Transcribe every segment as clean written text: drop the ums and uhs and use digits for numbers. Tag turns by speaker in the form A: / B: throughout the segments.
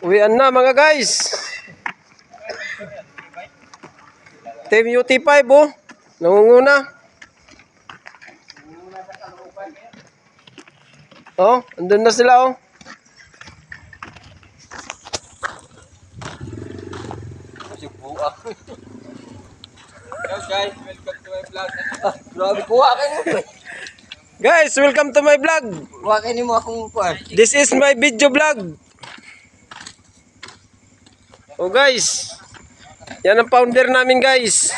A: Uwian na mga guys. Team UT5 oh. Nangunguna. Oh, andun na sila oh. Guys, welcome to my vlog.
B: Wakin mo akong kuwan.
A: This is my video vlog. Oh guys, yan ang founder namin guys.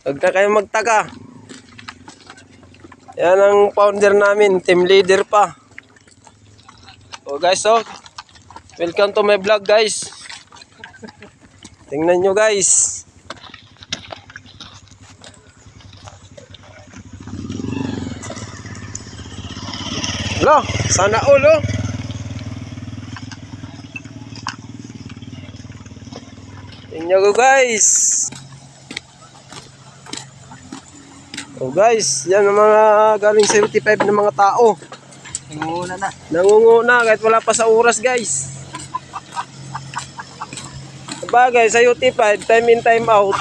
A: Huwag na kayo magtaka. Yan ang founder namin, team leader pa. Oh guys, oh. Welcome to my vlog guys. Tingnan nyo guys. Lo, sana all oh. Tingnan ko guys. Oh guys, yan ang mga galing 75 na mga tao.
B: Nangunguna na.
A: Nangunguna kahit wala pa sa oras guys. Sabagay sa UT5, time in time out.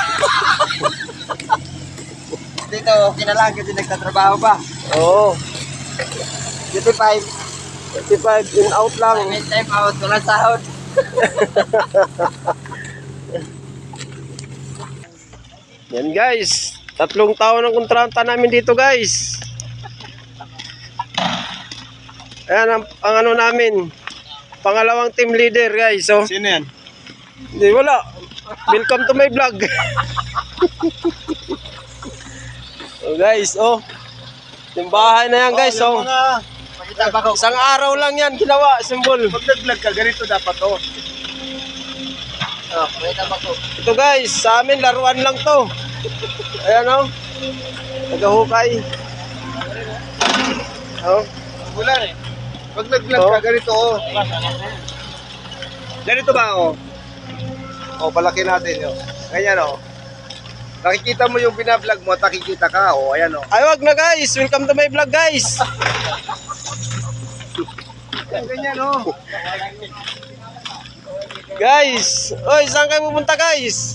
B: Dito, okay na lang kasi nagtatrabaho pa.
A: Oo.
B: UT5,
A: 25 in out lang.
B: time out, walang sahod.
A: Yan guys. 3 taon ang kontrata namin dito guys. Ayan ang ano namin. Pangalawang team leader guys. So,
B: Sino yan?
A: hindi wala. Welcome to my vlog. Oh guys, oh. Yung bahay na yan guys. Oh,
B: Pakita ba ko?
A: isang araw lang yan ginawa, symbol.
B: Pag nag-vlog ka, ganito dapat to. Oh, pakita ba ko?
A: Ito guys, sa amin laruan lang to. Ayan oh. Nagahukay. Oh.
B: Wala eh. Pag nag-vlog
A: Oh.
B: ka, ganito oh. Ganito ba oh? Oh, palaki natin oh. Ganyan oh. Nakikita mo yung binablog mo, nakikita ka oh. Ayan oh.
A: Ay wag na guys, welcome to my vlog guys.
B: Ganyan oh.
A: Guys, oy saan kayo pupunta guys?